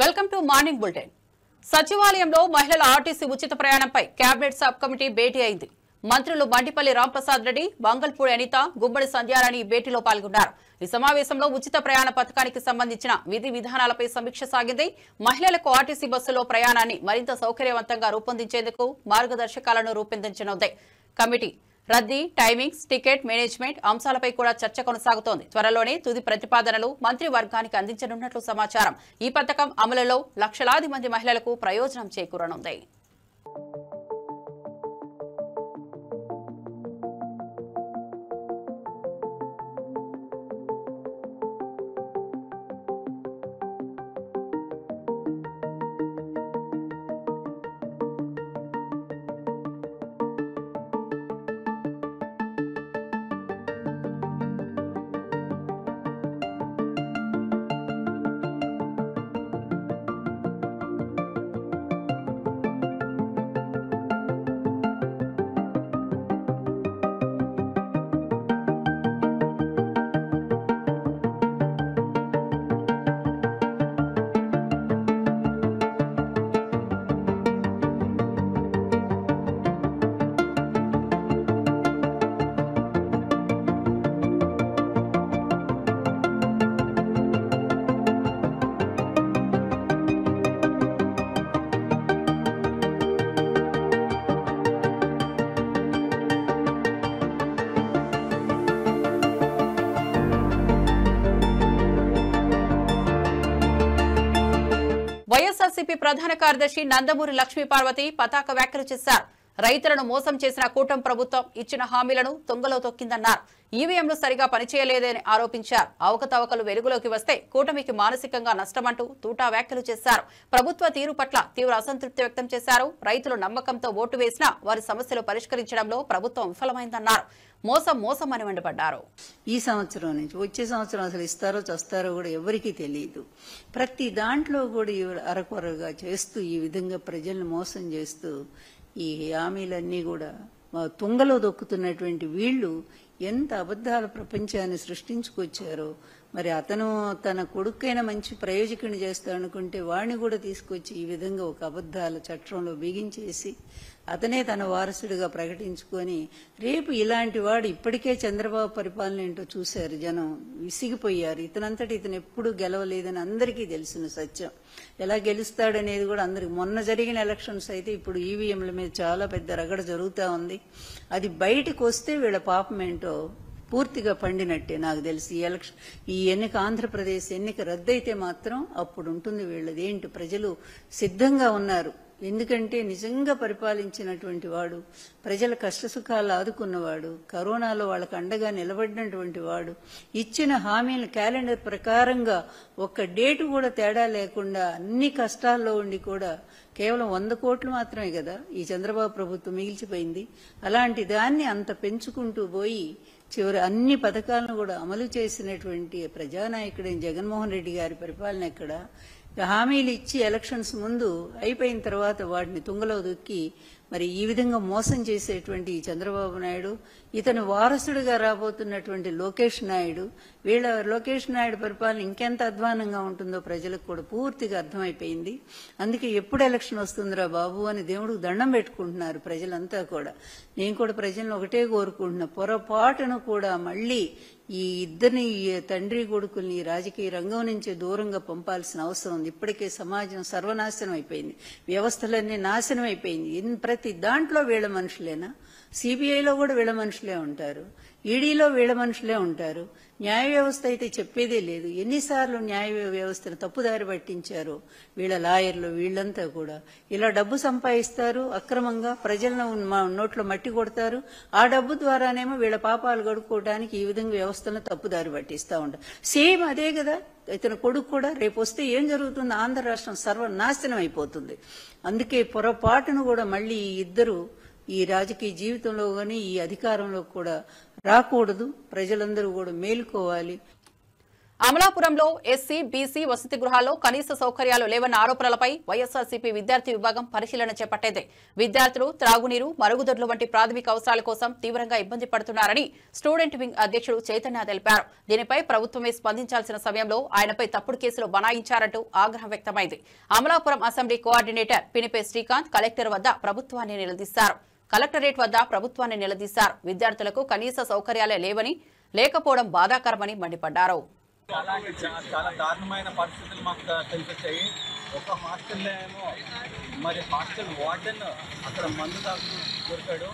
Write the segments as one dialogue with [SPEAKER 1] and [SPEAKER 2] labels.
[SPEAKER 1] Welcome to morning bulletin. సచివాలయంలో మహిళల RTC ఉచిత ప్రయాణంపై కేబినెట్ సబ్ కమిటీ భేటీ అయింది. మంత్రులు బండిపల్లి రాంప్రసాద్ రెడ్డి, బంగల్పూడి అనిత, గుమ్మడి సంధ్యారాణి భేటీలో పాల్గొన్నారు. ఈ సమావేశంలో ఉచిత ప్రయాణ పథకానికి సంబంధించిన విధి విధానాలపై సమీక్ష సాగింది. మహిళలకు ఆర్టీసీ బస్సులో ప్రయాణాన్ని మరింత సౌకర్యవంతంగా రూపొందించేందుకు మార్గదర్శకాలను రూపొందించనుంది. కమిటీ రద్దీ, టైమింగ్స్, టికెట్ మేనేజ్మెంట్ అంశాలపై కూడా చర్చ కొనసాగుతోంది. త్వరలోనే తుది ప్రతిపాదనలు మంత్రివర్గానికి అందించనున్నట్లు సమాచారం. ఈ పథకం అమలులో లక్షలాది మంది మహిళలకు ప్రయోజనం చేకూరనుంది. వైఎస్ఆర్సీపీ ప్రధాన కార్యదర్శి నందమూరి లక్ష్మీపార్వతి పతాక వ్యాఖ్యలు చేశారు. రైతులను మోసం చేసిన కూటమి ప్రభుత్వం ఇచ్చిన హామీలను తుంగలో తొక్కిందన్నారు. ఈవీఎంలు సరిగా పనిచేయలేదని ఆరోపించారు. అవకతవకలు వెలుగులోకి వస్తే కూటమికి మానసికంగా నష్టమంటూ తూటా వ్యాఖ్యలు చేశారు. ప్రభుత్వ తీరు పట్ల తీవ్ర అసంతృప్తి వ్యక్తం చేశారు. రైతులు నమ్మకంతో ఓటు వేసినా వారి సమస్యలు పరిష్కరించడంలో ప్రభుత్వం విఫలమైందన్నారు. మోసం అని మండిపడ్డారు.
[SPEAKER 2] ఈ సంవత్సరం నుంచి వచ్చే సంవత్సరం అసలు ఇస్తారో చస్తారో కూడా ఎవరికీ తెలియదు. ప్రతి దాంట్లో కూడా అరకొరగా చేస్తూ ఈ విధంగా ప్రజలను మోసం చేస్తూ ఈ హామీలన్నీ కూడా తుంగలో దొక్కుతున్నటువంటి వీళ్లు ఎంత అబద్దాల ప్రపంచాన్ని సృష్టించుకొచ్చారో. మరి అతను తన కొడుకైనా మంచి ప్రయోజకుని చేస్తాడనుకుంటే వాడిని కూడా తీసుకొచ్చి ఈ విధంగా ఒక అబద్దాల చట్టంలో బిగించేసి అతనే తన వారసుడిగా ప్రకటించుకొని రేపు ఇలాంటి వాడు ఇప్పటికే చంద్రబాబు పరిపాలన ఏంటో చూశారు. జనం విసిగిపోయారు. ఇతనంతటి ఇతను ఎప్పుడూ గెలవలేదని అందరికీ తెలిసిన సత్యం. ఎలా గెలుస్తాడనేది కూడా అందరికి మొన్న జరిగిన ఎలక్షన్స్ అయితే ఇప్పుడు ఈవీఎంల మీద చాలా పెద్ద రగడ జరుగుతూ ఉంది. అది బయటకు వస్తే వీళ్ళ పాపం ఏంటో పూర్తిగా పండినట్టే నాకు తెలిసి. ఈ ఎన్నిక ఆంధ్రప్రదేశ్ ఎన్నిక రద్దయితే మాత్రం అప్పుడు ఉంటుంది వీళ్ళది ఏంటి. ప్రజలు సిద్ధంగా ఉన్నారు. ఎందుకంటే నిజంగా పరిపాలించినటువంటి వాడు, ప్రజల కష్టసుఖాలు ఆదుకున్నవాడు, కరోనాలో వాళ్ళకు అండగా నిలబడినటువంటి వాడు, ఇచ్చిన హామీల క్యాలెండర్ ప్రకారంగా ఒక్క డేటు కూడా తేడా లేకుండా అన్ని కష్టాల్లో ఉండి కూడా కేవలం 100 కోట్లు మాత్రమే కదా ఈ చంద్రబాబు ప్రభుత్వం మిగిల్చిపోయింది. అలాంటి దాన్ని అంత పెంచుకుంటూ పోయి చివరి అన్ని పథకాలను కూడా అమలు చేసినటువంటి ప్రజానాయకుడైన జగన్మోహన్ రెడ్డి గారి పరిపాలన ఎక్కడ. హామీలు ఇచ్చి ఎలక్షన్స్ ముందు అయిపోయిన తర్వాత వాటిని తుంగలో దొక్కి మరి ఈ విధంగా మోసం చేసేటువంటి చంద్రబాబు నాయుడు, ఇతను వారసుడిగా రాబోతున్నటువంటి లోకేష్ నాయుడు, లోకేష్ నాయుడు పరిపాలన ఇంకెంత అధ్వానంగా ఉంటుందో ప్రజలకు కూడా పూర్తిగా అర్థమైపోయింది. అందుకే ఎప్పుడు ఎలక్షన్ వస్తుందిరా బాబు అని దేవుడికి దండం పెట్టుకుంటున్నారు ప్రజలంతా కూడా. నేను కూడా ప్రజలను ఒకటే కోరుకుంటున్నా, పొరపాటును కూడా మళ్లీ ఈ ఇద్దరిని తండ్రి కొడుకుల్ని రాజకీయ రంగం నుంచి దూరంగా పంపాల్సిన అవసరం ఉంది. ఇప్పటికే సమాజం సర్వనాశనం అయిపోయింది, వ్యవస్థలన్నీ నాశనం అయిపోయింది. ప్రతి దాంట్లో వీళ్ళ మనుషులేనా? సిబిఐలో కూడా వీళ్ళ మనుషులే ఉంటారు, ఈడీలో వీళ్ళ మనుషులే ఉంటారు. న్యాయ వ్యవస్థ అయితే చెప్పేదే లేదు. ఎన్నిసార్లు న్యాయ వ్యవస్థను తప్పుదారి పట్టించారో వీళ్ళ లాయర్లు వీళ్ళంతా కూడా. ఇలా డబ్బు సంపాదిస్తారు అక్రమంగా, ప్రజలను నోట్లో మట్టి కొడతారు. ఆ డబ్బు ద్వారానేమో వీళ్ళ పాపాలు గడుపుకోవడానికి ఈ విధంగా వ్యవస్థను తప్పుదారి పట్టిస్తూ ఉంటారు. సేమ్ అదే కదా ఇతను కొడుకు కూడా. రేపు వస్తే ఏం జరుగుతుంది? ఆంధ్ర రాష్ట్రం సర్వనాశనం అయిపోతుంది. అందుకే పొరపాటును కూడా మళ్లీ ఇద్దరు ఈ రాజకీయ జీవితంలో గానీ ఈ అధికారంలో కూడా రాకూడదు. ప్రజలందరూ కూడా మేలుకోవాలి.
[SPEAKER 1] అమలాపురంలో ఎస్సీ, బీసీ వసతి గృహాల్లో కనీస సౌకర్యాలు లేవన్న ఆరోపణలపై వైఎస్సార్సీపీ విద్యార్థి విభాగం పరిశీలన చేపట్టింది. విద్యార్థులు త్రాగునీరు, మరుగుదొడ్లు వంటి ప్రాథమిక అవసరాల కోసం తీవ్రంగా ఇబ్బంది పడుతున్నారని స్టూడెంట్ వింగ్ అధ్యక్షుడు చైతన్య తెలిపారు. దీనిపై ప్రభుత్వమే స్పందించాల్సిన సమయంలో ఆయనపై తప్పుడు కేసులు బనాయించారంటూ ఆగ్రహం వ్యక్తమైంది. Amalapuram assembly coordinator Pinipe Srikanth collector వద్ద ప్రభుత్వాన్ని నిలదీశారు. కలెక్టరేట్ వద్ద ప్రభుత్వాన్ని నిలదీశారు. విద్యార్థులకు కనీస సౌకర్యాలే లేకపోవడం బాధాకరమని మండిపడ్డారు.
[SPEAKER 3] చాలా దారుణమైన పరిస్థితులు మాకు కనిపించాయి. ఒక హాస్టల్లో ఏమో మరి హాస్టల్ వార్డెన్ అక్కడ మందు తాగుతూ దొరికాడు.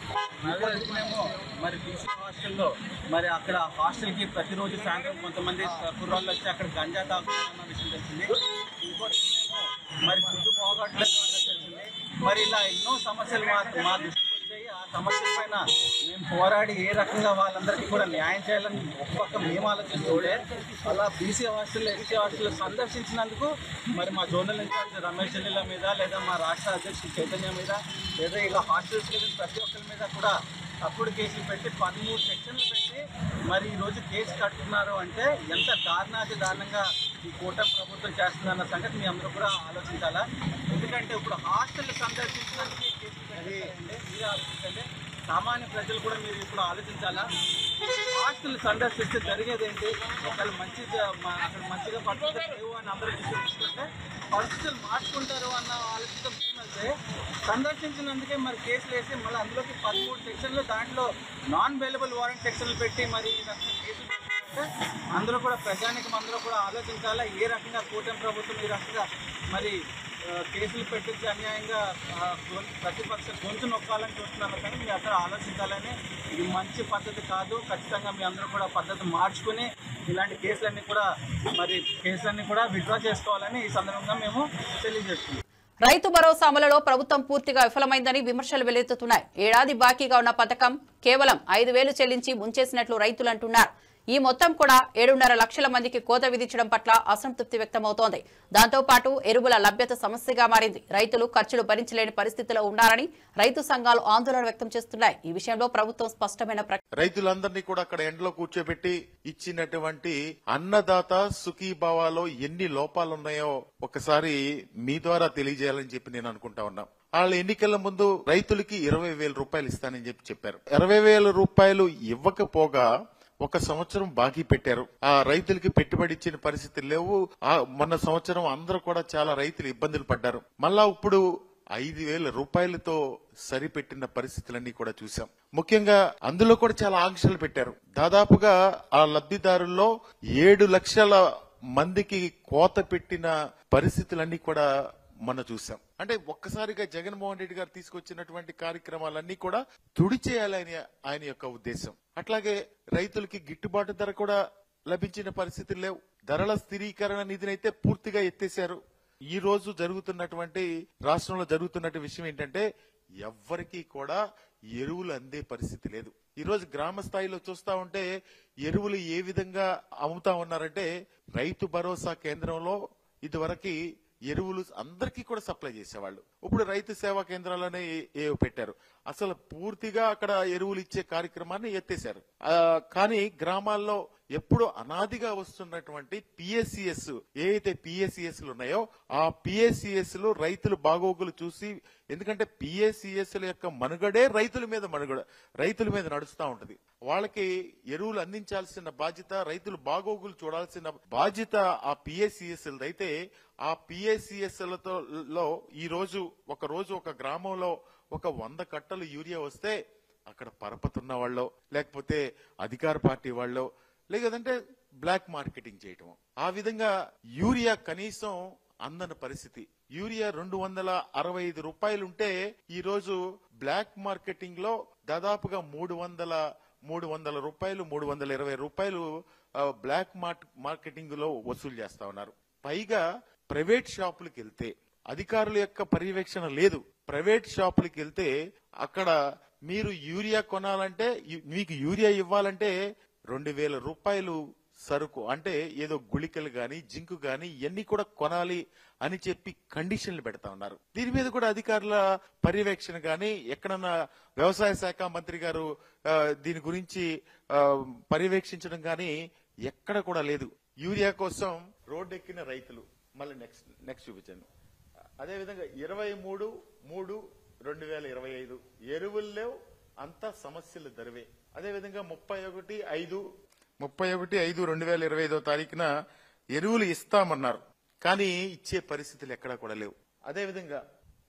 [SPEAKER 3] ఇంకోటినేమో మరి బీసీ హాస్టల్లో మరి అక్కడ హాస్టల్కి ప్రతిరోజు సాయంత్రం కొంతమంది కుర్రాళ్ళు వచ్చి అక్కడ గంజా తాగుతారన్న విషయం తెలిసింది. ఇంకోటినేమో మరి ఫుడ్ బాగోట్లేదు అన్నది తెలిసింది. మరి ఇలా ఎన్నో సమస్యలు మా దృష్టికి వచ్చాయి. ఆ సమస్యల పైన మేము పోరాడి ఏ రకంగా వాళ్ళందరికీ కూడా న్యాయం చేయాలని ఒక పక్క మేము ఆలోచిస్తుంటే అలా బీసీ హాస్టల్, ఎస్సీ హాస్టల్ సందర్శించినందుకు మరి మా జోనల్ ఇన్ఛార్జ్ రమేష్ జల్లీల మీద లేదా మా రాష్ట్ర అధ్యక్షుడు చైతన్య మీద లేదా ఇలా హాస్టల్స్ ప్రతి ఒక్కరి మీద కూడా తప్పుడు కేసులు పెట్టి 13 సెక్షన్లు పెట్టి మరి ఈరోజు కేసు కట్టుకున్నారు అంటే ఎంత దారుణంగా ఈ కూటమి ప్రభుత్వం చేస్తుందన్న సంగతి మీ అందరూ కూడా ఆలోచించాలా. ఎందుకంటే ఇప్పుడు హాస్టల్ సందర్శించడానికి కేసులు పెట్టండి, మీరు ఆలోచించండి. సామాన్య ప్రజలు కూడా మీరు ఇప్పుడు ఆలోచించాలా. హాస్టల్ సందర్శిస్తే జరిగేది ఏంటి? ఒకవేళ అక్కడ మంచిగా పరిస్థితులు లేవు అని అందరూ తీసుకుంటే పరిస్థితులు మార్చుకుంటారు అన్న ఆలోచనతో వెళ్తే సందర్శించినందుకే మరి కేసులు వేసి మళ్ళీ అందులోకి 13 సెక్షన్లు, దాంట్లో నాన్ అవైలబుల్ వారెంట్ సెక్షన్లు పెట్టి మరి కేసులు పెట్టుకుంటే అందరూ కూడా ప్రజానికి అందరూ కూడా ఆలోచించాలా. ఏ రకంగా కూటమి ప్రభుత్వం ఈ రకంగా మరి కేసులు పెట్టించి అన్యాయంగా ప్రతిపక్ష గొంతు నొక్కాలని చూస్తున్నారు. కానీ మీరు అక్కడ ఆలోచించాలని, ఇది మంచి పద్ధతి కాదు. ఖచ్చితంగా మీ అందరూ కూడా పద్ధతి మార్చుకుని ఇలాంటి కేసులన్నీ కూడా విత్డ్రా చేసుకోవాలని ఈ సందర్భంగా మేము తెలియజేస్తున్నాం.
[SPEAKER 1] రైతు భరోసా అమలులో ప్రభుత్వం పూర్తిగా విఫలమైందని విమర్శలు వెల్లువెత్తుతున్నాయి. ఏడాది బాకీగా ఉన్న పథకం కేవలం 5,000 చెల్లించి ముంచేసినట్లు రైతులు అంటున్నారు. ఈ మొత్తం కూడా 7.5 లక్షల మందికి కోత విధించడం పట్ల అసంతృప్తి వ్యక్తమవుతోంది. దాంతో పాటు ఎరువుల లభ్యత సమస్యగా మారింది. రైతులు ఖర్చులు భరించలేని పరిస్థితిలో ఉన్నారని రైతు సంఘాలు ఆందోళన వ్యక్తం చేస్తున్నాయి. ఈ విషయంలో ప్రభుత్వం స్పష్టమైన
[SPEAKER 4] రైతులందరినీ కూడా అక్కడ ఎండలో కూర్చోబెట్టి ఇచ్చినటువంటి అన్నదాత సుఖీభావాలో ఎన్ని లోపాలున్నాయో ఒకసారి మీ ద్వారా తెలియజేయాలని చెప్పి నేను అనుకుంటా ఉన్నా. వాళ్ళ ఎన్నికల ముందు రైతులకి 20,000 రూపాయలు ఇస్తానని చెప్పారు. 20,000 రూపాయలు ఇవ్వకపోగా 1 సంవత్సరం బాకీ పెట్టారు. ఆ రైతులకి పెట్టుబడి ఇచ్చిన పరిస్థితులు లేవు. మొన్న సంవత్సరం అందరూ కూడా చాలా రైతులు ఇబ్బందులు పడ్డారు. మళ్ళా ఇప్పుడు 5,000 రూపాయలతో సరిపెట్టిన పరిస్థితులన్నీ కూడా చూసాం. ముఖ్యంగా అందులో కూడా చాలా ఆంక్షలు పెట్టారు. దాదాపుగా ఆ లబ్ధిదారుల్లో 7 లక్షల మందికి కోత పెట్టిన పరిస్థితులన్నీ కూడా మనం చూసాం. అంటే ఒక్కసారిగా జగన్మోహన్ రెడ్డి గారు తీసుకొచ్చినటువంటి కార్యక్రమాలన్నీ కూడా తుడిచేయాలని ఆయన యొక్క ఉద్దేశం. అట్లాగే రైతులకి గిట్టుబాటు ధర కూడా లభించిన పరిస్థితులు లేవు. ధరల స్థిరీకరణ నిధినైతే పూర్తిగా ఎత్తేశారు. ఈ రోజు జరుగుతున్నటువంటి రాష్ట్రంలో జరుగుతున్న విషయం ఏంటంటే ఎవ్వరికీ కూడా ఎరువులు అందే పరిస్థితి లేదు. ఈ రోజు గ్రామ స్థాయిలో చూస్తా ఉంటే ఎరువులు ఏ విధంగా అమ్ముతా ఉన్నారంటే రైతు భరోసా కేంద్రంలో ఇదివరకు ఎరువులు అందరికీ కూడా సప్లై చేసేవాళ్ళు. ఇప్పుడు రైతు సేవా కేంద్రాలనే పెట్టారు. అసలు పూర్తిగా అక్కడ ఎరువులు ఇచ్చే కార్యక్రమాన్ని ఎత్తేశారు. కానీ గ్రామాల్లో ఎప్పుడు అనాదిగా వస్తున్నటువంటి పిఎస్సిఎస్ ఏదైతే పిఎస్సిఎస్ ఉన్నాయో ఆ పిఎస్సిఎస్ లో రైతులు బాగోగులు చూసి, ఎందుకంటే పిఎస్సిఎస్ యొక్క మనుగడే రైతుల మీద నడుస్తా ఉంటది. వాళ్ళకి ఎరువులు అందించాల్సిన బాధ్యత, రైతులు బాగోగులు చూడాల్సిన బాధ్యత ఆ పిఎస్సిఎస్ అయితే ఆ పిఎస్సిఎస్ లో ఈ రోజు ఒక గ్రామంలో 100 కట్టలు యూరియా వస్తే అక్కడ పరపతున్న వాళ్ళో లేకపోతే అధికార పార్టీ వాళ్ళో లేదంటే బ్లాక్ మార్కెటింగ్ చేయటం, ఆ విధంగా యూరియా కనీసం అందని పరిస్థితి. యూరియా 265 రూపాయలుంటే ఈ రోజు బ్లాక్ మార్కెటింగ్ లో దాదాపుగా 300 రూపాయలు 320 రూపాయలు బ్లాక్ మార్కెటింగ్ లో వసూలు చేస్తా ఉన్నారు. పైగా ప్రైవేట్ షాపులకు వెళ్తే అధికారుల యొక్క పర్యవేక్షణ లేదు. ప్రైవేట్ షాపులకు వెళ్తే అక్కడ మీరు యూరియా కొనాలంటే, మీకు యూరియా ఇవ్వాలంటే 2,000 రూపాయలు సరుకు, అంటే ఏదో గుళికలు గాని జింకు గాని ఇవన్నీ కూడా కొనాలి అని చెప్పి కండిషన్లు పెడతా ఉన్నారు. దీని మీద కూడా అధికారుల పర్యవేక్షణ గాని, ఎక్కడన్నా వ్యవసాయ శాఖ మంత్రి గారు దీని గురించి పర్యవేక్షించడం గాని ఎక్కడ కూడా లేదు. యూరియా కోసం రోడ్డు ఎక్కిన రైతులు మళ్ళీ నెక్స్ట్ చూపించండి. అదేవిధంగా 23/3/2025 ఎరువులు లేవు, అంతా సమస్యలు దరివే. అదేవిధంగా 31/5/2025 ఎరువులు ఇస్తామన్నారు, కానీ ఇచ్చే పరిస్థితులు ఎక్కడా కూడా లేవు. అదేవిధంగా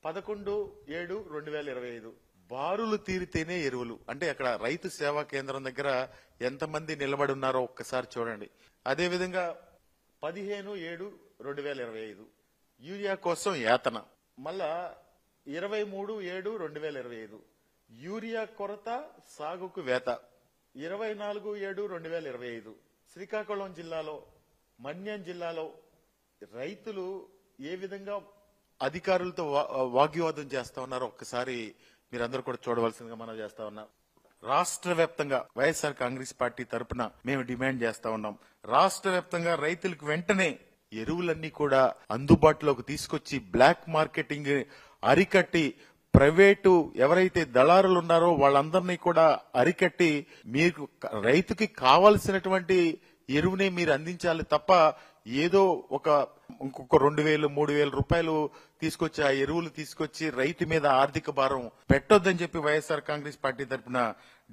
[SPEAKER 4] 11/7/2025 బారులు తీరితేనే ఎరువులు. అంటే అక్కడ రైతు సేవా కేంద్రం దగ్గర ఎంతమంది నిలబడి ఉన్నారో ఒక్కసారి చూడండి. అదేవిధంగా 15/7/2025 యూరియా కోసం యాతన. మళ్ళా 23/7/2025 యూరియా కొరత, సాగుకు వేత. 24/7/2025 శ్రీకాకుళం జిల్లాలో, మన్యం జిల్లాలో రైతులు ఏ విధంగా అధికారులతో వాగ్వివాదం చేస్తా ఉన్నారో ఒక్కసారి మీరందరూ కూడా చూడవలసిందిగా మనం చేస్తా ఉన్నాం. రాష్ట్ర వ్యాప్తంగా వైఎస్ఆర్ కాంగ్రెస్ పార్టీ తరఫున మేము డిమాండ్ చేస్తా ఉన్నాం. రాష్ట్ర వ్యాప్తంగా రైతులకు వెంటనే ఎరువులన్నీ కూడా అందుబాటులోకి తీసుకొచ్చి బ్లాక్ మార్కెటింగ్ అరికట్టి, ప్రైవేటు ఎవరైతే దళారులు ఉన్నారో వాళ్ళందరినీ కూడా అరికట్టి మీకు రైతుకి కావాల్సినటువంటి ఎరువునే మీరు అందించాలి తప్ప ఏదో ఇంకొక 2,000-3,000 రూపాయలు తీసుకొచ్చి ఆ ఎరువులు తీసుకొచ్చి రైతు మీద ఆర్థిక భారం పెట్టొద్దని చెప్పి వైఎస్ఆర్ కాంగ్రెస్ పార్టీ తరఫున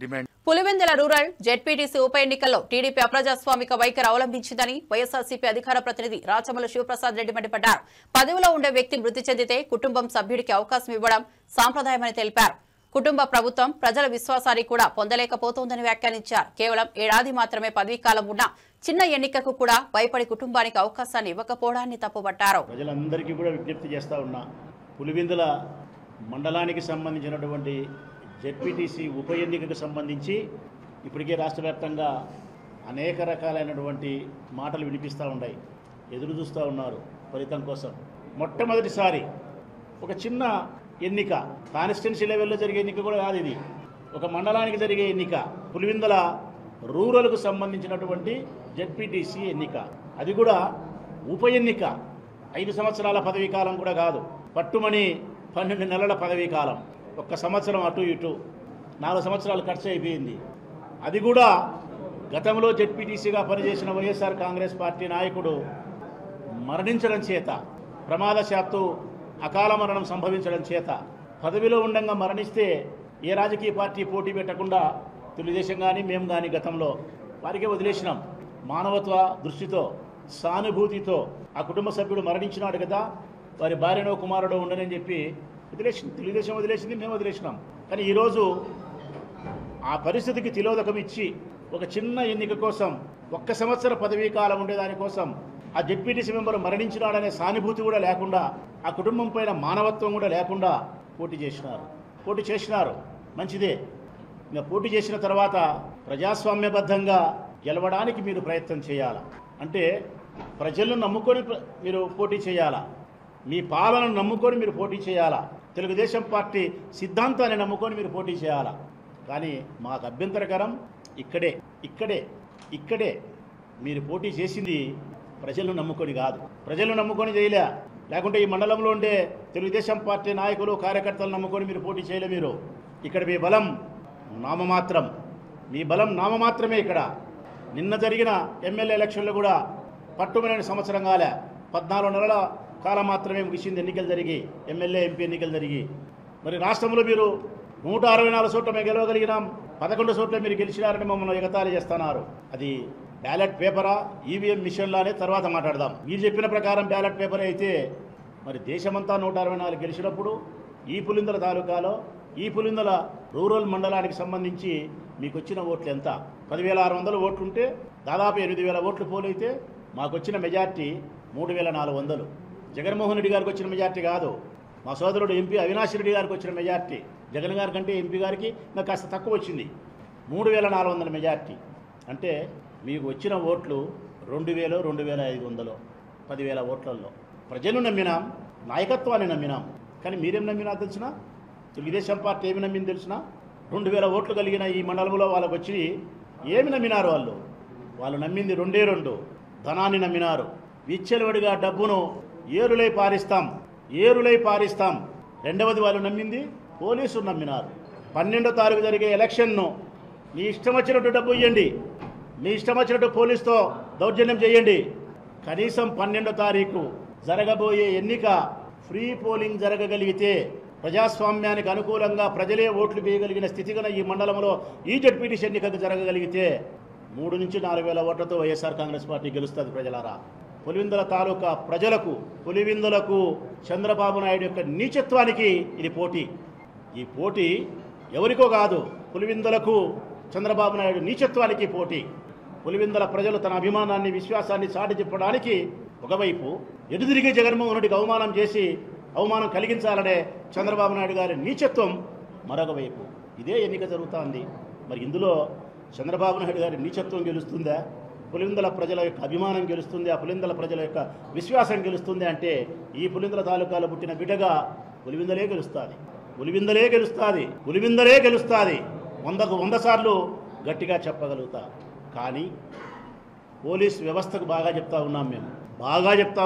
[SPEAKER 4] డిమాండ్.
[SPEAKER 1] పులివెందుల రూరల్ జెడ్పీటీసీ ఉప ఎన్నికల్లో టీడీపీ అప్రజాస్వామిక వైఖరి అవలంబించిందని వైఎస్ఆర్సీపీ అధికార ప్రతినిధి రాచమల్లు శివప్రసాద్ రెడ్డి మండిపడ్డారు. పదవిలో ఉండే వ్యక్తి మృతి చెందితే కుటుంబం సభ్యుడికి అవకాశం ఇవ్వడం సాంప్రదాయమని తెలిపారు. కుటుంబ ప్రభుత్వం ప్రజల విశ్వాసాన్ని కూడా పొందలేకపోతోందని వ్యాఖ్యానించారు. కేవలం ఏడాది మాత్రమే పదవీకాలం ఉన్న చిన్న ఎన్నికకు కూడా భయపడి కుటుంబానికి అవకాశాన్ని ఇవ్వకపోవడాన్ని తప్పుపట్టారు.
[SPEAKER 5] ప్రజలందరికీ కూడా విజ్ఞప్తి చేస్తా ఉన్నా, పులివెందుల మండలానికి సంబంధించినటువంటి జెడ్పీటీసీ ఉప ఎన్నికకు సంబంధించి ఇప్పటికే రాష్ట్ర వ్యాప్తంగా అనేక రకాలైనటువంటి మాటలు వినిపిస్తూ ఉన్నాయి. ఎదురు చూస్తూ ఉన్నారు ఫలితం కోసం. మొట్టమొదటిసారి ఒక చిన్న ఎన్నిక, కాన్స్టిట్యున్సీ లెవెల్లో జరిగే ఎన్నిక కూడా కాదు ఇది, ఒక మండలానికి జరిగే ఎన్నిక. పులివెందుల రూరల్కు సంబంధించినటువంటి జెడ్పీటీసీ ఎన్నిక, అది కూడా ఉప ఎన్నిక. 5 సంవత్సరాల పదవీ కాలం కూడా కాదు, పట్టుమని 12 నెలల పదవీ కాలం. 1 సంవత్సరం అటు ఇటు 4 సంవత్సరాలు ఖర్చు అయిపోయింది. అది కూడా గతంలో జెడ్పీటీసీగా పనిచేసిన వైఎస్ఆర్ కాంగ్రెస్ పార్టీ నాయకుడు మరణించడం చేత, ప్రమాదశాత్తు అకాల మరణం సంభవించడం చేత, పదవిలో ఉండగా మరణిస్తే ఏ రాజకీయ పార్టీ పోటీ పెట్టకుండా తెలుగుదేశం కానీ మేము కానీ గతంలో వారికే వదిలేసినాం. మానవత్వ దృష్టితో, సానుభూతితో ఆ కుటుంబ సభ్యుడు మరణించినాడు కదా, వారి భార్యనో కుమారుడో ఉండనని చెప్పి వదిలేసింది. తెలుగుదేశం వదిలేసింది, మేము వదిలేసినాం. కానీ ఈరోజు ఆ పరిస్థితికి తిలోదకం ఇచ్చి ఒక చిన్న ఎన్నిక కోసం 1 సంవత్సర పదవీ కాలం ఉండేదానికోసం ఆ జెడ్పీటీసీ మెంబర్ మరణించినాడనే సానుభూతి కూడా లేకుండా, ఆ కుటుంబం పైన మానవత్వం కూడా లేకుండా పోటీ చేసినారు. మంచిదే. ఇంకా పోటీ చేసిన తర్వాత ప్రజాస్వామ్యబద్ధంగా గెలవడానికి మీరు ప్రయత్నం చేయాలా. అంటే ప్రజలను నమ్ముకొని మీరు పోటీ చేయాలా, మీ పాలనను నమ్ముకొని మీరు పోటీ చేయాలా, తెలుగుదేశం పార్టీ సిద్ధాంతాన్ని నమ్ముకొని మీరు పోటీ చేయాలా. కానీ మాకు అభ్యంతరకరం ఇక్కడే మీరు పోటీ చేసింది ప్రజలను నమ్ముకొని కాదు, ప్రజలను నమ్ముకొని చేయలే. లేకుంటే ఈ మండలంలో ఉండే తెలుగుదేశం పార్టీ నాయకులు, కార్యకర్తలు నమ్ముకొని మీరు పోటీ చేయలే. మీరు ఇక్కడ మీ బలం నామమాత్రం, మీ బలం నామమాత్రమే. ఇక్కడ నిన్న జరిగిన ఎమ్మెల్యే ఎలక్షన్లు కూడా పట్టుమని సంవత్సరం కాలే, 14 నెలల కాలం మాత్రమే ముగిసింది ఎన్నికలు జరిగి, ఎమ్మెల్యే ఎంపీ ఎన్నికలు జరిగి. మరి రాష్ట్రంలో మీరు 164 చోట్ల మేము గెలవగలిగినాం, 11 చోట్ల మీరు గెలిచినారని మమ్మల్ని ఎగతాళి చేస్తున్నారు. అది బ్యాలెట్ పేపరా, ఈవీఎం మిషన్లానే తర్వాత మాట్లాడదాం. మీరు చెప్పిన ప్రకారం బ్యాలెట్ పేపర్ అయితే మరి దేశమంతా 164 గెలిచినప్పుడు ఈ పులిందల తాలూకాలో, ఈ పులిందల రూరల్ మండలానికి సంబంధించి మీకు వచ్చిన ఓట్లు ఎంత? 10,600 ఓట్లు ఉంటే దాదాపు 8,000 ఓట్లు పోలైతే మాకు వచ్చిన మెజార్టీ 3,400. జగన్మోహన్ రెడ్డి గారికి వచ్చిన మెజార్టీ కాదు, మా సోదరుడు ఎంపీ అవినాష్ రెడ్డి గారికి వచ్చిన మెజార్టీ. జగన్ గారి కంటే ఎంపీ గారికి నాకు కాస్త తక్కువ వచ్చింది, 3,400 మెజార్టీ. అంటే మీకు వచ్చిన ఓట్లు 2,000, 2,500, 10,000 ఓట్లలో. ప్రజలు నమ్మినాం, నాయకత్వాన్ని నమ్మినాం. కానీ మీరేం నమ్మినా తెలిసిన, తెలుగుదేశం పార్టీ ఏమి నమ్మింది తెలిసిన, 2,000 ఓట్లు కలిగిన ఈ మండలంలో వాళ్ళకు వచ్చి ఏమి నమ్మినారు? వాళ్ళు నమ్మింది 2 ధనాన్ని నమ్మినారు. విచ్చలవిడిగా డబ్బును ఏరులై పారిస్తాం. రెండవది వాళ్ళు నమ్మింది పోలీసులు నమ్మినారు. 12వ తారీఖు జరిగే ఎలక్షన్ను మీ ఇష్టం వచ్చినట్టు డబ్బు ఇవ్వండి, మీ ఇష్టం వచ్చినట్టు పోలీసుతో దౌర్జన్యం చేయండి. కనీసం 12వ తారీఖు జరగబోయే ఎన్నిక ఫ్రీ పోలింగ్ జరగగలిగితే, ప్రజాస్వామ్యానికి అనుకూలంగా ప్రజలే ఓట్లు వేయగలిగిన స్థితిగన ఈ మండలంలో ఈ జడ్పీటీసీ ఎన్నికకు జరగగలిగితే 3 నుంచి 4 వేల ఓట్లతో వైఎస్ఆర్ కాంగ్రెస్ పార్టీ గెలుస్తుంది. ప్రజలారా, పులివెందుల తాలూకా ప్రజలకు, పులివెందులకు చంద్రబాబు నాయుడు యొక్క నీచత్వానికి ఇది పోటీ. ఈ పోటీ ఎవరికో కాదు, పులివెందులకు చంద్రబాబు నాయుడు నీచత్వానికి పోటీ. పులివెందుల ప్రజలు తన అభిమానాన్ని, విశ్వాసాన్ని చాటి చెప్పడానికి ఒకవైపు, ఎదుదిరిగి జగన్మోహన్ రెడ్డికి అవమానం కలిగించాలనే చంద్రబాబు నాయుడు గారి నీచత్వం మరొక వైపు. ఇదే ఎన్నిక జరుగుతోంది. మరి ఇందులో చంద్రబాబు నాయుడు గారి నీచత్వం గెలుస్తుందా, పులివెందుల ప్రజల యొక్క అభిమానం గెలుస్తుంది, ఆ పులివెందుల ప్రజల యొక్క విశ్వాసం గెలుస్తుంది అంటే ఈ పులివెందుల తాలూకాలో పుట్టిన బిడ్డగా పులివెందులే గెలుస్తుంది. 100కు 100 సార్లు గట్టిగా చెప్పగలుగుతా. కానీ పోలీస్ వ్యవస్థకు బాగా చెప్తా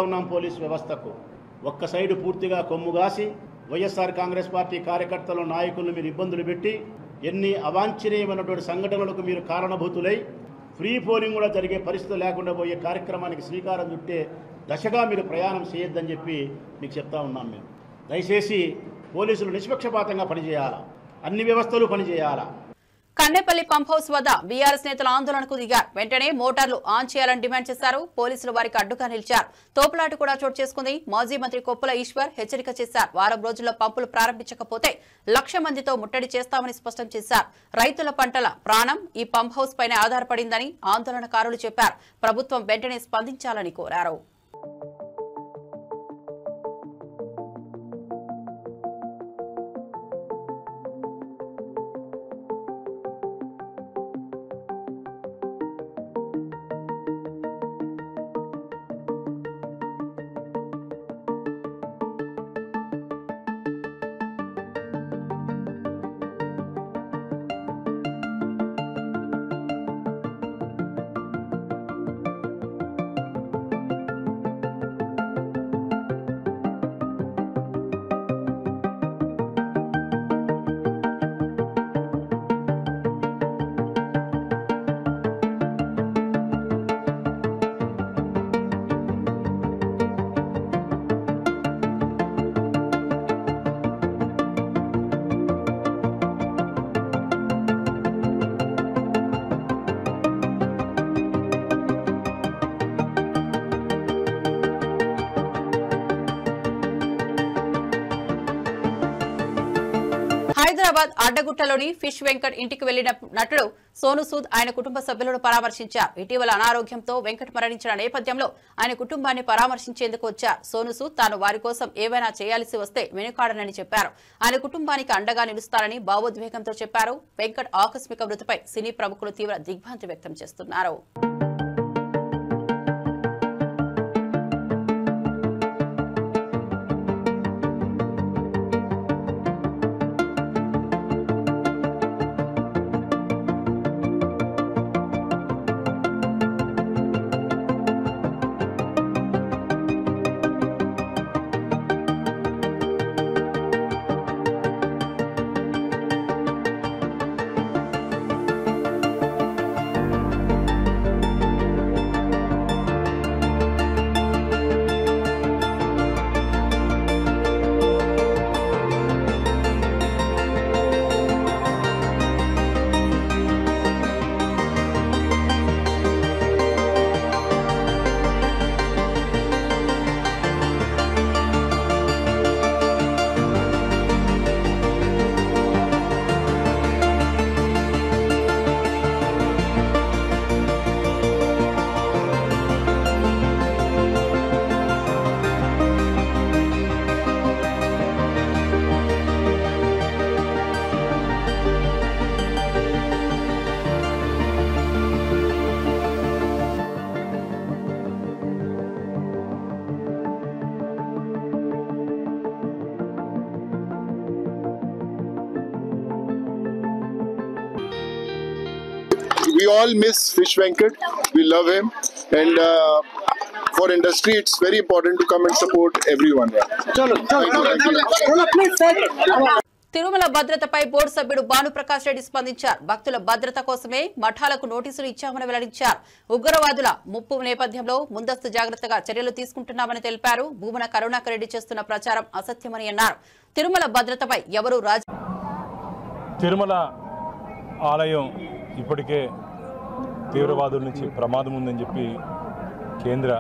[SPEAKER 5] ఉన్నాం. పోలీస్ వ్యవస్థకు ఒక్క సైడు పూర్తిగా కొమ్ముగాసి వైఎస్ఆర్ కాంగ్రెస్ పార్టీ కార్యకర్తలు, నాయకులను మీరు ఇబ్బందులు పెట్టి, ఎన్ని అవాంఛనీయమైనటువంటి సంఘటనలకు మీరు కారణభూతులై ఫ్రీ పోలింగ్ కూడా జరిగే పరిస్థితి లేకుండా పోయే కార్యక్రమానికి శ్రీకారం చుట్టే దశగా మీరు ప్రయాణం చేయొద్దని చెప్పి మీకు చెప్తా ఉన్నాం. మేము దయచేసి పోలీసులు నిష్పక్షపాతంగా పనిచేయాలా, అన్ని వ్యవస్థలు పనిచేయాలా.
[SPEAKER 1] కన్నెపల్లి పంప్ హౌస్ వద్ద బీఆర్ఎస్ నేతలు ఆందోళనకు దిగారు. వెంటనే మోటార్లు ఆన్ చేయాలని డిమాండ్ చేశారు. పోలీసులు వారికి అడ్డుగా నిలిచారు. తోపులాట కూడా చోటు చేసుకుంది. మాజీ మంత్రి కొప్పుల ఈశ్వర్ హెచ్చరిక చేశారు. వారం రోజుల్లో పంపులు ప్రారంభించకపోతే 1,00,000 మందితో ముట్టడి చేస్తామని స్పష్టం చేశారు. రైతుల పంటల ప్రాణం ఈ పంప్ హౌస్ పైన ఆధారపడిందని ఆందోళనకారులు చెప్పారు. ప్రభుత్వం వెంటనే స్పందించాలని కోరారు. హైదరాబాద్ అడ్డగుట్టలోని ఫిష్ వెంకట్ ఇంటికి వెళ్లిన నటుడు సోను సూద్ ఆయన కుటుంబ సభ్యులను పరామర్శించారు. ఇటీవల అనారోగ్యంతో వెంకట్ మరణించిన నేపథ్యంలో ఆయన కుటుంబాన్ని పరామర్శించేందుకు వచ్చారు. సోను సూద్ తాను వారి కోసం ఏవైనా చేయాల్సి వస్తే వెనుకాడనని చెప్పారు. ఆయన కుటుంబానికి అండగా నిలుస్తారని భావోద్వేగంతో చెప్పారు. వెంకట్ ఆకస్మిక మృతిపై సినీ ప్రముఖులు తీవ్ర దిగ్భ్రాంతి వ్యక్తం చేస్తున్నారు.
[SPEAKER 6] We all miss Fish Venkat. We love him, and for industry, it's very important to come and support everyone.
[SPEAKER 1] Tirumala భద్రతపై బోర్డు సభ్యుడు భానుప్రకాష్ రెడ్డి స్పందించారు. భక్తుల భద్రత కోసమే మఠాలకు నోటీసులు ఇచ్చామని వెల్లడించారు. ఉగ్రవాదుల ముప్పు నేపథ్యంలో ముందస్తు జాగ్రత్తగా చర్యలు తీసుకుంటున్నామని తెలిపారు. భూమన కరుణాకర్ రెడ్డి చేస్తున్న ప్రచారం అసత్యమని అన్నారు. తిరుమల భద్రతపై ఎవరూ
[SPEAKER 7] తిరుమల ఆలయం ఇప్పటికే తీవ్రవాదుల నుంచి ప్రమాదం ఉందని చెప్పి కేంద్ర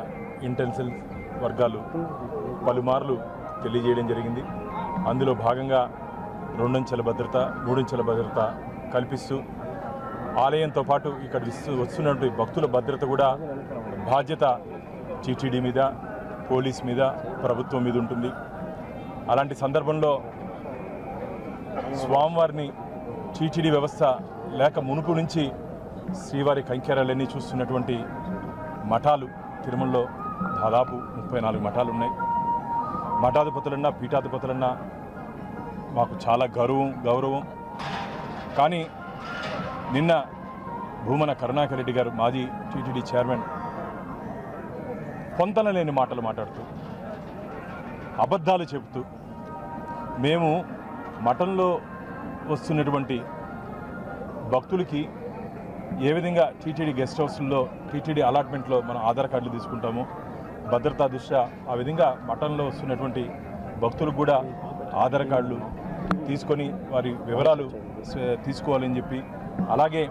[SPEAKER 7] ఇంటెలిజెన్స్ వర్గాలు పలుమార్లు తెలియజేయడం జరిగింది. అందులో భాగంగా 2 అంచెల భద్రత 3 అంచెల భద్రత కల్పిస్తూ ఆలయంతో పాటు ఇక్కడ వస్తున్నటువంటి భక్తుల భద్రత కూడా బాధ్యత టీటీడీ మీద, పోలీస్ మీద, ప్రభుత్వం మీద ఉంటుంది. అలాంటి సందర్భంలో స్వామివారిని టీటీడీ వ్యవస్థ లేక మునుపు నుంచి శ్రీవారి కైంకర్యాలన్నీ చూస్తున్నటువంటి మఠాలు తిరుమలలో దాదాపు 34 మఠాలు ఉన్నాయి. మఠాధిపతులన్నా పీఠాధిపతులన్నా మాకు చాలా గౌరవం. కానీ నిన్న భూమన కరుణాకర్ రెడ్డి గారు మాజీ టీటీడీ చైర్మన్ పొంతనలేని మాటలు మాట్లాడుతూ అబద్ధాలు చెబుతూ మేము మఠంలో వస్తున్నటువంటి భక్తులకి ఏ విధంగా టీటీడీ గెస్ట్ హౌస్లో టీటీడీ అలాట్మెంట్లో మనం ఆధార్ కార్డులు తీసుకుంటామో భద్రతా దృష్ట్యా ఆ విధంగా మఠంలో వస్తున్నటువంటి భక్తులకు కూడా ఆధార్ కార్డులు తీసుకొని వారి వివరాలు తీసుకోవాలని చెప్పి, అలాగే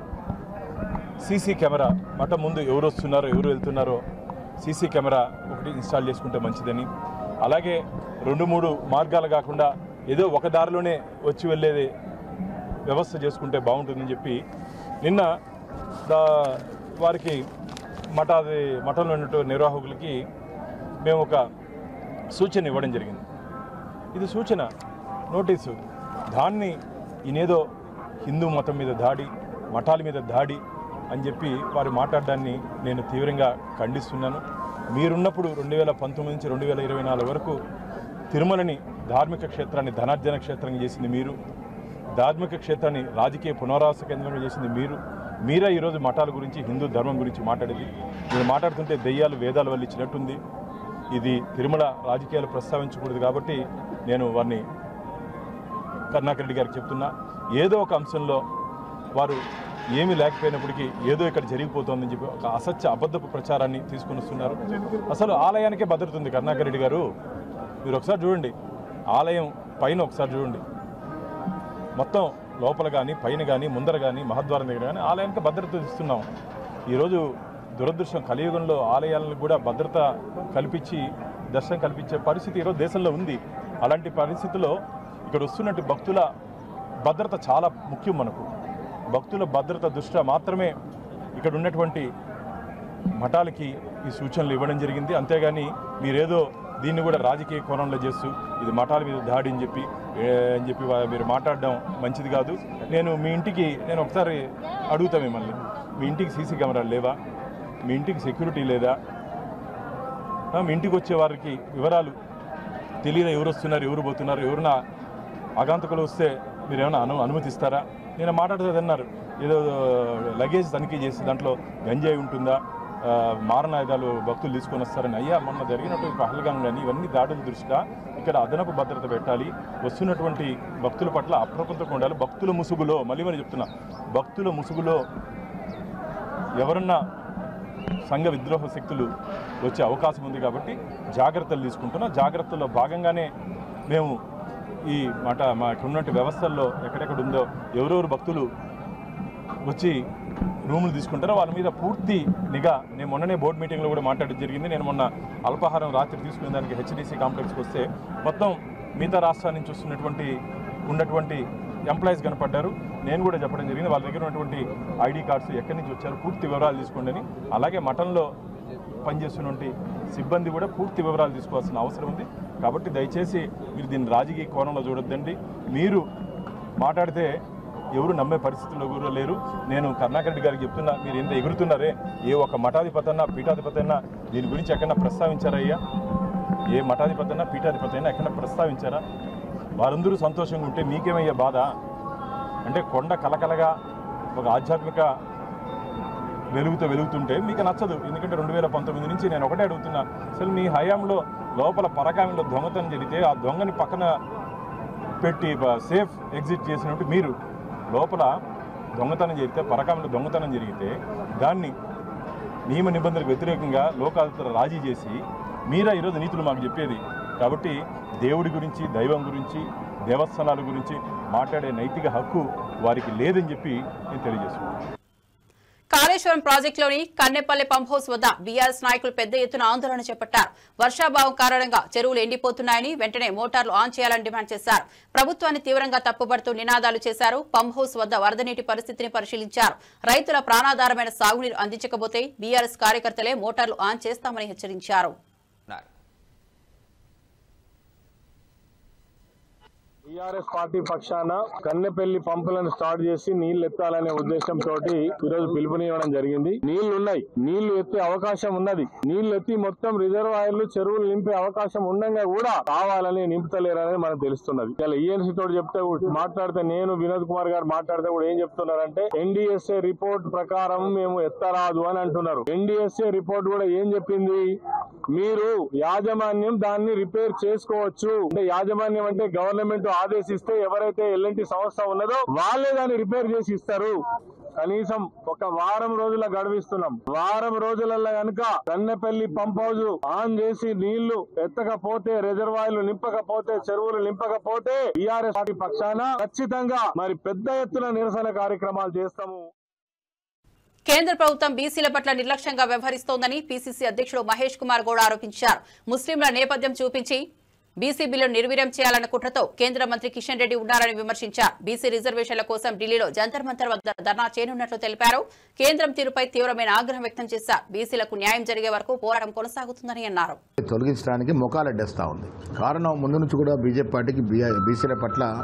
[SPEAKER 7] సీసీ కెమెరా మఠం ముందు ఎవరు వస్తున్నారో ఎవరు వెళ్తున్నారో సీసీ కెమెరా ఒకటి ఇన్స్టాల్ చేసుకుంటే మంచిదని, అలాగే 2-3 మార్గాలు కాకుండా ఏదో ఒక దారిలోనే వచ్చి వెళ్ళేది వ్యవస్థ చేసుకుంటే బాగుంటుందని చెప్పి నిన్న వారికి మఠంలో ఉన్నటువంటి నిర్వాహకులకి మేము ఒక సూచన ఇవ్వడం జరిగింది. ఇది సూచన, నోటీసు. దాన్ని ఈయనేదో హిందూ మతం మీద దాడి, మఠాల మీద దాడి అని చెప్పి వారు మాట్లాడడాన్ని నేను తీవ్రంగా ఖండిస్తున్నాను. మీరున్నప్పుడు 2019 నుంచి 2024 వరకు తిరుమలని ధార్మిక క్షేత్రాన్ని ధనార్జన క్షేత్రంగా చేసింది మీరు, ధార్మిక క్షేత్రాన్ని రాజకీయ పునరావాస కేంద్రంగా చేసింది మీరే ఈరోజు మఠాల గురించి, హిందూ ధర్మం గురించి మాట్లాడేది. మీరు మాట్లాడుతుంటే దెయ్యాలు వేదాల వల్ల ఇచ్చినట్టుంది. ఇది తిరుమల రాజకీయాలు ప్రస్తావించకూడదు కాబట్టి నేను వారిని కరుణాకర్ రెడ్డి గారికి చెప్తున్నా, ఏదో ఒక అంశంలో వారు ఏమీ లేకపోయినప్పటికీ ఏదో ఇక్కడ జరిగిపోతుందని చెప్పి ఒక అబద్ధపు ప్రచారాన్ని తీసుకుని వస్తున్నారు. అసలు ఆలయానికే భద్రత ఉంది కరుణాకర్ రెడ్డి గారు. మీరు ఒకసారి చూడండి, ఆలయం పైన ఒకసారి చూడండి, మొత్తం లోపల కానీ పైన కానీ ముందర కానీ మహద్వారం దగ్గర కానీ ఆలయానికి భద్రత ఇస్తున్నాం. ఈరోజు దురదృష్టం కలియుగంలో ఆలయాలను కూడా భద్రత కల్పించి దర్శనం కల్పించే పరిస్థితి ఈరోజు దేశంలో ఉంది. అలాంటి పరిస్థితుల్లో ఇక్కడ వస్తున్నట్టు భక్తుల భద్రత చాలా ముఖ్యం. మనకు భక్తుల భద్రత దృష్ట్యా మాత్రమే ఇక్కడ ఉన్నటువంటి మఠాలకి ఈ సూచనలు ఇవ్వడం జరిగింది. అంతేగాని మీరేదో దీన్ని కూడా రాజకీయ కోణంలో చేస్తూ ఇది మఠాల మీద దాడి అని చెప్పి మీరు మాట్లాడడం మంచిది కాదు. మీ ఇంటికి నేను ఒకసారి అడుగుతా మిమ్మల్ని, మీ ఇంటికి సీసీ కెమెరాలు లేవా? మీ ఇంటికి సెక్యూరిటీ లేదా? మీ ఇంటికి వచ్చే వారికి వివరాలు తెలియదా? ఎవరు వస్తున్నారు, ఎవరు పోతున్నారు? ఎవరైనా ఆగంతకులు వస్తే మీరు ఏమైనా అనుమతిస్తారా? నేను మాట్లాడుతుందన్నారు, ఏదో లగేజ్ తనిఖీ చేసి దాంట్లో గంజాయి ఉంటుందా, మారణాయుధాలు భక్తులు తీసుకొని వస్తారని. అయ్యా, మొన్న జరిగినటువంటి పహల్గాం కానీ ఇవన్నీ దాడుల దృష్ట్యా ఇక్కడ అదనపు భద్రత పెట్టాలి. వస్తున్నటువంటి భక్తుల పట్ల అప్రమత్తంగా ఉండాలి. భక్తుల ముసుగులో, మళ్ళీ చెప్తున్నా, భక్తుల ముసుగులో ఎవరన్నా సంఘ విద్రోహ శక్తులు వచ్చే అవకాశం ఉంది కాబట్టి జాగ్రత్తలు తీసుకుంటున్నాం. జాగ్రత్తల్లో భాగంగానే మేము ఈ మాకున్నటువంటి వ్యవస్థల్లో ఎక్కడెక్కడ ఉందో ఎవరెవరు భక్తులు వచ్చి రూములు తీసుకుంటారో వాళ్ళ మీద పూర్తి నిఘా. నేను మొన్ననే బోర్డు మీటింగ్లో కూడా మాట్లాడడం జరిగింది. నేను మొన్న అల్పాహారం రాత్రి తీసుకునే దానికి హెచ్డిసి కాంప్లెక్స్కి వస్తే మొత్తం మిగతా రాష్ట్రాల నుంచి ఉన్నటువంటి ఎంప్లాయీస్ కనపడ్డారు. నేను కూడా చెప్పడం జరిగింది, వాళ్ళ దగ్గర ఉన్నటువంటి ఐడి కార్డ్స్ ఎక్కడి నుంచి వచ్చారు పూర్తి వివరాలు తీసుకోండి అని. అలాగే మఠంలో పనిచేస్తున్నటువంటి సిబ్బంది కూడా పూర్తి వివరాలు తీసుకోవాల్సిన అవసరం ఉంది. కాబట్టి దయచేసి మీరు దీన్ని రాజకీయ కోణంలో చూడొద్దండి. మీరు మాట్లాడితే ఎవరు నమ్మే పరిస్థితుల్లో కూడా లేరు. నేను కరుణాకర్ రెడ్డి గారికి చెప్తున్నా, మీరు ఎంత ఎగురుతున్నారే, ఏ ఒక్క మఠాధిపతన్నా పీఠాధిపతన్నా దీని గురించి ఎక్కడన్నా ప్రస్తావించారయ్యా? ఏ మఠాధిపతన్నా పీఠాధిపతైనా ఎక్కడన్నా ప్రస్తావించారా? వారందరూ సంతోషంగా ఉంటే మీకేమయ్యే బాధ? అంటే కొండ కలకలగా ఒక ఆధ్యాత్మిక వెలుగుతుంటే మీకు నచ్చదు. ఎందుకంటే 2019 నుంచి నేను ఒకటే అడుగుతున్నా, అసలు మీ హయాంలో లోపల పరకాయంలో దొంగతనం జరిగితే ఆ దొంగని పక్కన పెట్టి సేఫ్ ఎగ్జిట్ చేసినట్టు మీరు లోపల దొంగతనం జరిగితే పరకామలో దొంగతనం జరిగితే దాన్ని నియమ నిబంధనలకు వ్యతిరేకంగా లోకాలతో రాజీ చేసి మీరా ఈరోజు నీతులు మాకు చెప్పేది. కాబట్టి దేవుడి గురించి దైవం గురించి దేవస్థానాల గురించి మాట్లాడే నైతిక హక్కు వారికి లేదని చెప్పి నేను తెలియజేస్తున్నాను.
[SPEAKER 1] కాళేశ్వరం ప్రాజెక్టులోని కన్నెపల్లి పంప్ హౌస్ వద్ద బీఆర్ఎస్ నాయకులు పెద్ద ఎత్తున ఆందోళన చేపట్టారు. వర్షాభావం కారణంగా చెరువులు ఎండిపోతున్నాయని వెంటనే మోటార్లు ఆన్ చేయాలని డిమాండ్ చేశారు. ప్రభుత్వాన్ని తీవ్రంగా తప్పుపడుతూ నినాదాలు చేశారు. పంప్ హౌస్ వద్ద వరద నీటి పరిస్థితిని పరిశీలించారు. రైతుల ప్రాణాధారమైన సాగునీరు అందించకపోతే బీఆర్ఎస్ కార్యకర్తలే మోటార్లు ఆన్ చేస్తామని హెచ్చరించారు.
[SPEAKER 8] టీఆర్ఎస్ పార్టీ పక్షాన కన్నెపల్లి పంపులను స్టార్ట్ చేసి నీళ్లు ఎత్తాలనే ఉద్దేశంతో ఈరోజు పిలుపునివ్వడం జరిగింది. నీళ్లున్నాయి, నీళ్లు ఎత్తే అవకాశం ఉన్నది. నీళ్లు ఎత్తి మొత్తం రిజర్వాయర్లు చెరువులు నింపే అవకాశం ఉండగా కూడా కావాలని నింపుతలేరనేది మనకు తెలుస్తున్నది. ఇలా ఈఎన్సీ తోటి చెప్తే మాట్లాడితే నేను వినోద్ కుమార్ గారు మాట్లాడితే కూడా ఏం చెప్తున్నారంటే ఎన్డీఎస్ఏ రిపోర్ట్ ప్రకారం మేము ఎత్తరాదు అని అంటున్నారు. ఎన్డీఎస్ఏ రిపోర్ట్ కూడా ఏం చెప్పింది, మీరు యాజమాన్యం దాన్ని రిపేర్ చేసుకోవచ్చు. అంటే యాజమాన్యం అంటే గవర్నమెంట్ ఆదేశిస్తే ఎవరైతే ఎల్ఎన్టీ సంస్థ ఉన్నదో వాళ్ళే దాన్ని రిపేర్ చేసి ఇస్తారు. కనీసం ఒక వారం రోజుల గడువిస్తున్నాం. వారం రోజులలో కనుక కన్నెపల్లి పంప్ హౌస్ ఆన్ చేసి నీళ్లు ఎత్తకపోతే, రిజర్వాయర్లు నింపకపోతే, చెరువులు నింపకపోతే టీఆర్ఎస్ పార్టీ పక్షాన ఖచ్చితంగా మరి పెద్ద ఎత్తున నిరసన కార్యక్రమాలు చేస్తాము.
[SPEAKER 1] కేంద్ర ప్రభుత్వం బీసీల పట్ల నిర్లక్ష్యంగా వ్యవహరిస్తోందని పీసీసీ అధ్యక్షుడు మహేష్ కుమార్ గౌడ్ ఆరోపించారు. ముస్లింల నేపథ్యం చూపించి బీసీ బిల్లును నిర్వీర్యం చేయాలన్న కుట్రతో కేంద్ర మంత్రి కిషన్ రెడ్డి ఉన్నారని విమర్శించారు. బీసీ రిజర్వేషన్ల కోసం ఢిల్లీలో జంతర్ మంతర్ వద్ద ధర్నా చేయనున్నట్లు తెలిపారు. కేంద్రం తీరుపై తీవ్రమైన ఆగ్రహం వ్యక్తం చేశారు. బీసీలకు న్యాయం జరిగే వరకు పోరాటం కొనసాగుతుందని అన్నారు.
[SPEAKER 9] తొలగించడానికి మొకాలడ్డేస్తా ఉంది. కారణం ముందు నుంచి కూడా బీజేపీ పార్టీకి బీసీల పట్ల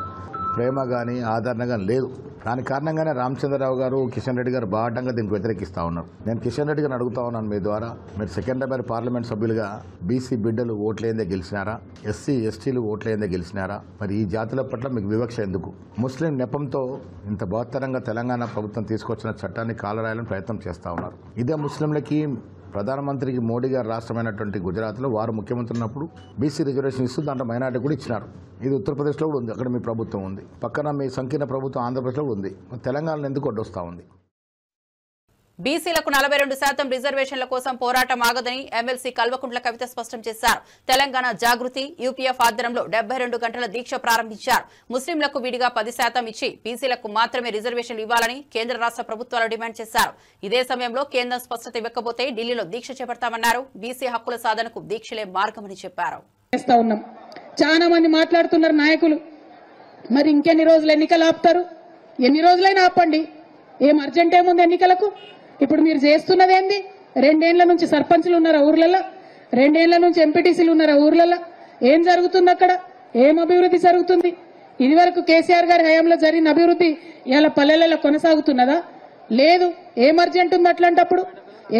[SPEAKER 9] ప్రేమ కానీ ఆదరణ కానీ లేదు. దాని కారణంగానే రామచంద్రరావు గారు, కిషన్ రెడ్డి గారు బాటంగా దీనికి వ్యతిరేకిస్తా ఉన్నారు. నేను కిషన్ రెడ్డి గారిని అడుగుతా ఉన్నాను, మీ ద్వారా మీరు సికింద్రాబాద్ పార్లమెంట్ సభ్యులుగా బీసీ బిడ్డలు ఓట్లేందే గెలిచినారా, ఎస్సీ ఎస్టీలు ఓట్లేందే గెలిచినారా? మరి ఈ జాతుల పట్ల మీకు వివక్ష ఎందుకు? ముస్లిం నెపంతో ఇంత బహత్తరంగా తెలంగాణ ప్రభుత్వం తీసుకొచ్చిన చట్టాన్ని కాలరాయాలని ప్రయత్నం చేస్తూ ఉన్నారు. ఇదే ముస్లింలకి ప్రధానమంత్రికి మోడీ గారు రాష్ట్రమైనటువంటి గుజరాత్లో వారు ముఖ్యమంత్రి ఉన్నప్పుడు బీసీ రిజర్వేషన్ ఇస్తూ దాంట్లో మైనార్టీ కూడా ఇచ్చినారు. ఇది ఉత్తరప్రదేశ్లో కూడా ఉంది, అక్కడ మీ ప్రభుత్వం ఉంది. పక్కన మీ సంకీర్ణ ప్రభుత్వం ఆంధ్రప్రదేశ్లో ఉంది. తెలంగాణలో ఎందుకు అడ్డొస్తా ఉంది?
[SPEAKER 1] బీసీలకు 42% రిజర్వేషన్ల కోసం పోరాటం ఆగదని ఎమ్మెల్సీ కల్వకుంట్ల కవిత స్పష్టం చేశారు. తెలంగాణ జాగృతి యూపీఎఫ్ ఆధ్వర్యంలో 72 గంటల దీక్ష ప్రారంభించారు. ముస్లింలకు విడిగా 10% ఇచ్చి బీసీలకు మాత్రమే రిజర్వేషన్లు ఇవ్వాలని కేంద్ర రాష్ట్ర ప్రభుత్వాలు డిమాండ్ చేశారు. ఇదే సమయంలో కేంద్రం స్పష్టత ఇవ్వకపోతే ఢిల్లీలో దీక్ష చేపడతామన్నారు. బీసీ హక్కుల సాధనకు దీక్షలే మార్గమని చెప్పారు.
[SPEAKER 10] చాలా మంది మాట్లాడుతున్నారు నాయకులు, మరి ఇంకెన్ని రోజులు ఎన్నికలు ఆపుతారు? ఎన్ని రోజులైనా ఆపండి, ఏం అర్జెంట్ ఏముంది ఎన్నికలకు? ఇప్పుడు మీరు చేస్తున్నది ఏంది? 2 ఏళ్ల నుంచి సర్పంచ్లు ఉన్నారా ఊర్లలో? 2 ఏళ్ల నుంచి ఎంపీటీసీలు ఉన్నారా ఊర్లలో? ఏం జరుగుతుంది అక్కడ? ఏం అభివృద్ధి జరుగుతుంది? ఇదివరకు కేసీఆర్ గారి హయాంలో జరిగిన అభివృద్ధి ఇవాళ పల్లెలలో కొనసాగుతున్నదా? లేదు. ఏం అర్జెంట్ ఉంది అట్లాంటప్పుడు?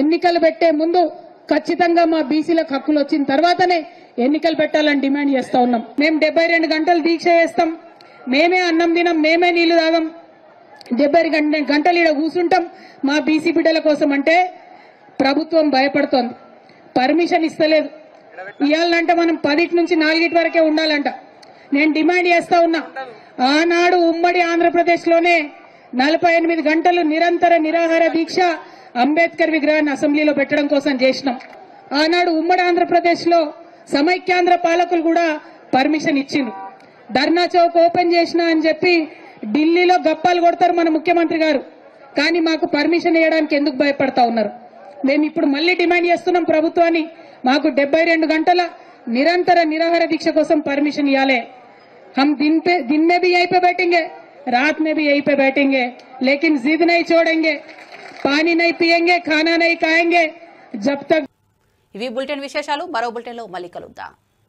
[SPEAKER 10] ఎన్నికలు పెట్టే ముందు ఖచ్చితంగా మా బీసీలకు హక్కులు వచ్చిన తర్వాతనే ఎన్నికలు పెట్టాలని డిమాండ్ చేస్తా ఉన్నాం. మేము 72 గంటలు దీక్ష చేస్తాం. మేమే అన్నం తినం, మేమే నీళ్లు తాగం, 72 గంటలు ఈడ కూర్చుంటాం మా బీసీ బిడ్డల కోసం అంటే ప్రభుత్వం భయపడుతోంది, పర్మిషన్ ఇస్తలేదు. ఇవ్వాలంటే మనం 10 నుంచి 4 వరకే ఉండాలంట. నేను డిమాండ్ చేస్తా ఉన్నా, ఆనాడు ఉమ్మడి ఆంధ్రప్రదేశ్లోనే 48 గంటలు నిరంతర నిరాహార దీక్ష అంబేద్కర్ విగ్రహాన్ని అసెంబ్లీలో పెట్టడం కోసం చేసినాం. ఆనాడు ఉమ్మడి ఆంధ్రప్రదేశ్లో సమైక్యాంధ్ర పాలకులు కూడా పర్మిషన్ ఇచ్చిండ్రు. ధర్నా చౌక్ ఓపెన్ చేసినా అని చెప్పి ఢిల్లీలో గప్పాలు కొడతారు మన ముఖ్యమంత్రి గారు, కానీ మాకు పర్మిషన్ ఇవ్వడానికి ఎందుకు భయపడతా ఉన్నారు? మేము ఇప్పుడు మళ్ళీ డిమాండ్ చేస్తున్నాం ప్రభుత్వాన్ని, మాకు 72 గంటల నిరంతర నిరాహార దీక్ష కోసం పర్మిషన్ ఇవ్వాలి. हम दिन में भी यहीं पे बैठेंगे, रात में भी यहीं पे बैठेंगे, लेकिन जिद नहीं छोड़ेंगे, पानी नहीं पिएंगे, खाना नहीं खाएंगे जब तक.
[SPEAKER 1] ఇవి బులెటిన్ విశేషాలు. మరో బులెటిన్లో మళ్ళీ కలుద్దాం.